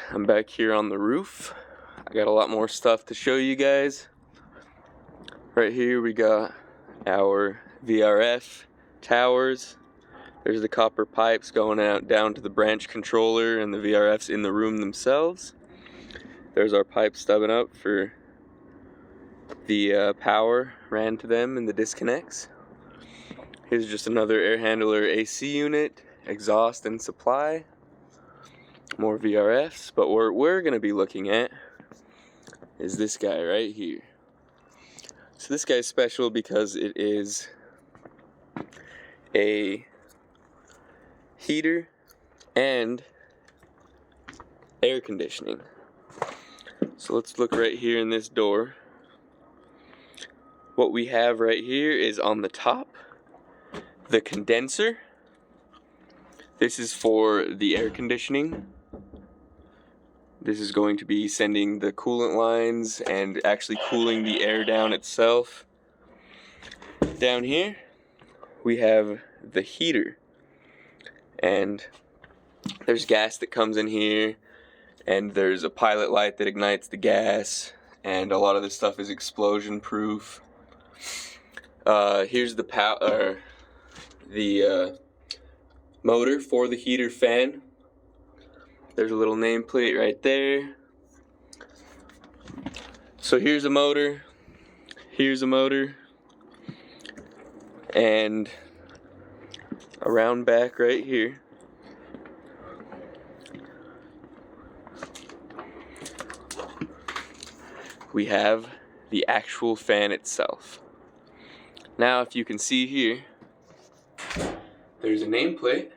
I'm back here on the roof. I got a lot more stuff to show you guys. Right here we got our VRF towers. There's the copper pipes going out down to the branch controller and the VRFs in the room themselves. There's our pipes stubbing up for the power ran to them and the disconnects. Here's just another air handler AC unit, exhaust and supply. More VRFs, but what we're going to be looking at is this guy right here. So this guy's special because it is a heater and air conditioning. So let's look right here in this door. What we have right here is on the top the condenser. This is for the air conditioning. This is going to be sending the coolant lines and actually cooling the air down itself. Down here we have the heater, and there's gas that comes in here, and there's a pilot light that ignites the gas, and a lot of this stuff is explosion proof. Here's the motor for the heater fan. There's a little nameplate right there. So here's a motor, and around back right here we have the actual fan itself. Now if you can see here, there's a nameplate,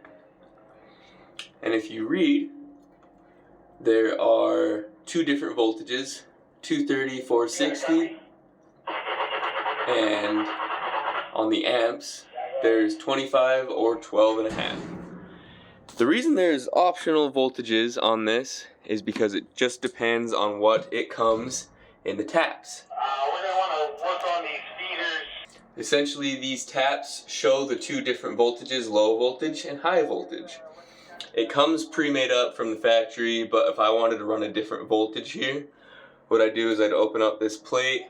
and if you read, there are two different voltages, 230, 460, and on the amps there's 25 or 12.5. The reason there's optional voltages on this is because it just depends on what it comes in the taps. We're going to want to work on these feeders. Essentially these taps show the two different voltages, low voltage and high voltage. It comes pre-made up from the factory, but if I wanted to run a different voltage here, what I'd do is I'd open up this plate,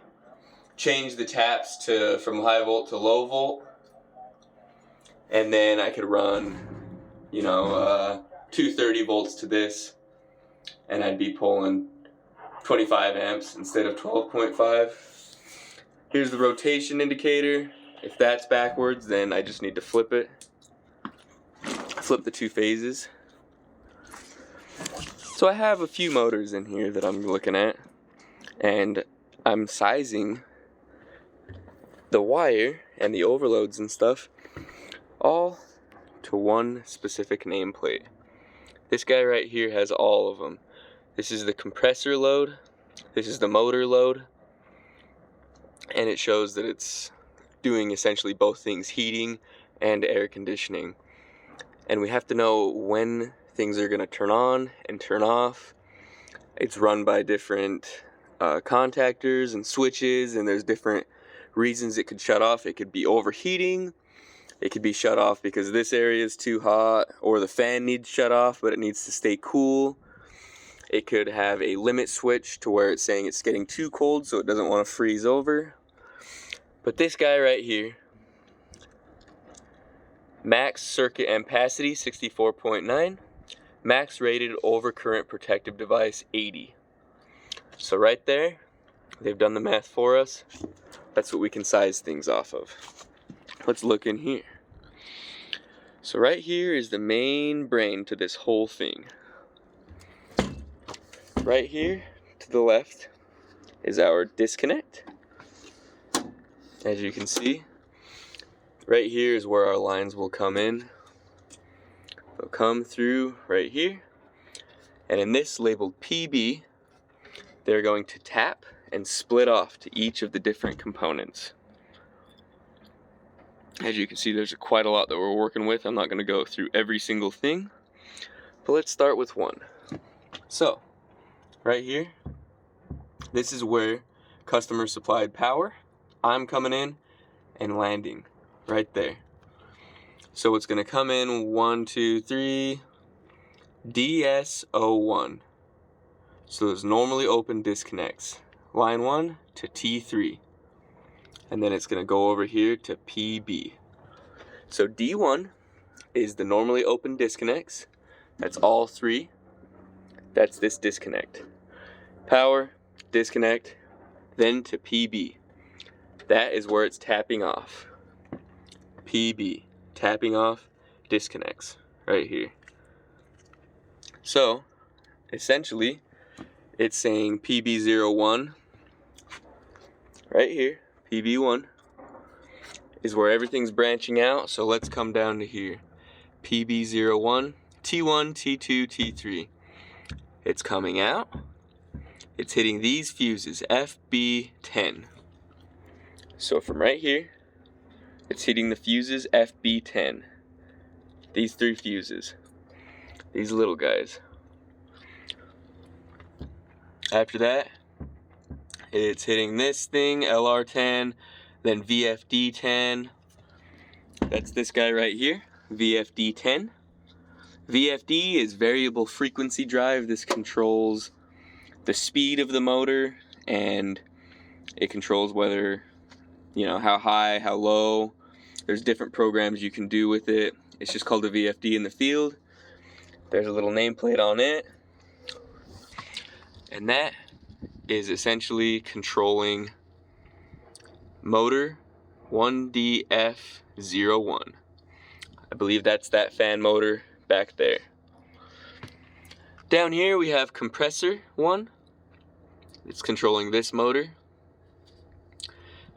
change the taps from high volt to low volt, and then I could run, 230 volts to this, and I'd be pulling 25 amps instead of 12.5. Here's the rotation indicator. If that's backwards, then I just need to flip it. Flip the two phases. So I have a few motors in here that I'm looking at, and I'm sizing the wire and the overloads and stuff all to one specific nameplate. This guy right here has all of them. This is the compressor load, this is the motor load, and it shows that it's doing essentially both things, heating and air conditioning. And we have to know when things are going to turn on and turn off. It's run by different contactors and switches, and there's different reasons it could shut off. It could be overheating, it could be shut off because this area is too hot, or the fan needs shut off but it needs to stay cool. It could have a limit switch to where it's saying it's getting too cold so it doesn't want to freeze over. But this guy right here, max circuit ampacity 64.9, max rated overcurrent protective device 80. So right there, they've done the math for us. That's what we can size things off of. Let's look in here. So right here is the main brain to this whole thing. Right here to the left is our disconnect. As you can see, right here is where our lines will come in. They'll come through right here, and in this labeled PB, they're going to tap and split off to each of the different components. As you can see, there's quite a lot that we're working with. I'm not going to go through every single thing, but let's start with one. So, right here, this is where customer supplied power. I'm coming in and landing right there. So it's going to come in 1, 2, 3, DS01. So there's normally open disconnects. Line 1 to T3. And then it's going to go over here to PB. So D1 is the normally open disconnects. That's all 3. That's this disconnect. Power, disconnect, then to PB. That is where it's tapping off. PB, tapping off disconnects, right here. So, essentially, it's saying PB01, right here, PB1, is where everything's branching out, so let's come down to here. PB01, T1, T2, T3. It's coming out, it's hitting these fuses, FB10. So from right here, it's hitting the fuses FB10. These 3 fuses. These little guys. After that, it's hitting this thing, LR10, then VFD10. That's this guy right here, VFD10. VFD is variable frequency drive. This controls the speed of the motor, and it controls whether, how high, how low. There's different programs you can do with it. It's just called a VFD in the field. There's a little nameplate on it. And that is essentially controlling motor 1DF01. I believe that's that fan motor back there. Down here we have compressor 1. It's controlling this motor.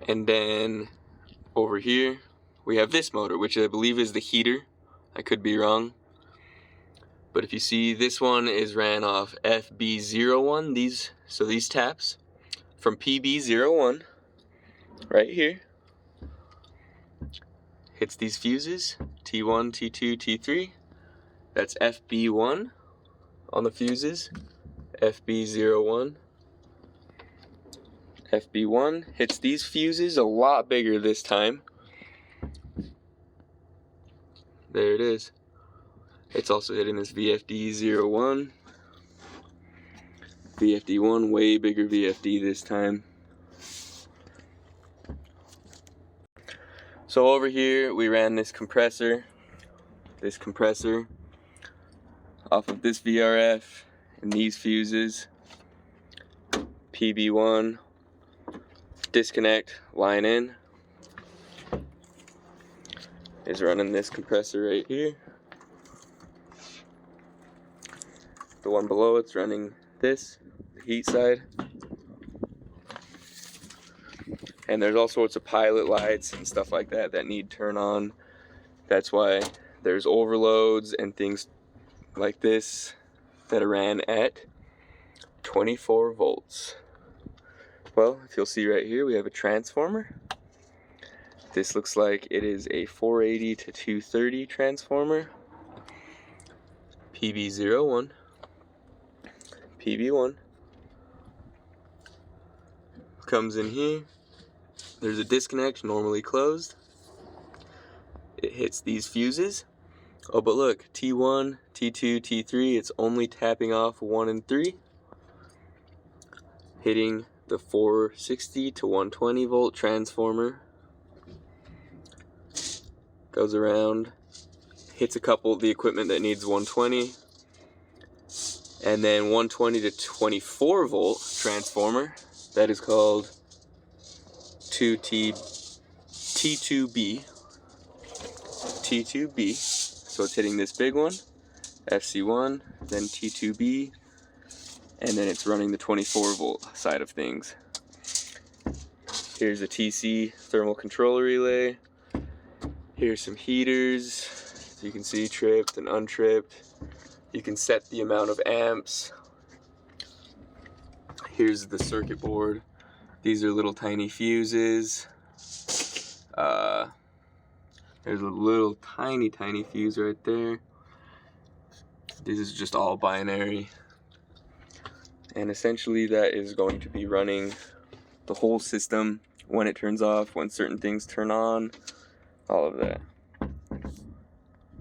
And then over here we have this motor, which I believe is the heater. I could be wrong. But if you see, this one is ran off FB01, these taps from PB01 right here. Hits these fuses, T1, T2, T3. That's FB1 on the fuses, FB01. FB1 hits these fuses a lot bigger this time. There it is. It's also hitting this VFD01. VFD1, way bigger VFD this time. So over here we ran this compressor off of this VRF and these fuses. PB1, disconnect, line in, is running this compressor right here. The one below it's running this, the heat side. And there's all sorts of pilot lights and stuff like that that need turn on. That's why there's overloads and things like this that are ran at 24 volts. Well, if you'll see right here, we have a transformer. This looks like it is a 480 to 230 transformer. PB01. PB1 comes in here. There's a disconnect, normally closed. It hits these fuses. Oh, but look, T1, T2, T3, it's only tapping off 1 and 3. Hitting the 460 to 120 volt transformer. Goes around, hits a couple of the equipment that needs 120. And then 120 to 24 volt transformer, that is called T2B. So it's hitting this big one, FC1, then T2B, and then it's running the 24 volt side of things. Here's a TC thermal controller relay. Here's some heaters, so you can see tripped and untripped. You can set the amount of amps. Here's the circuit board. These are little tiny fuses. There's a little tiny fuse right there. This is just all binary. And essentially that is going to be running the whole system when it turns off, when certain things turn on, all of that.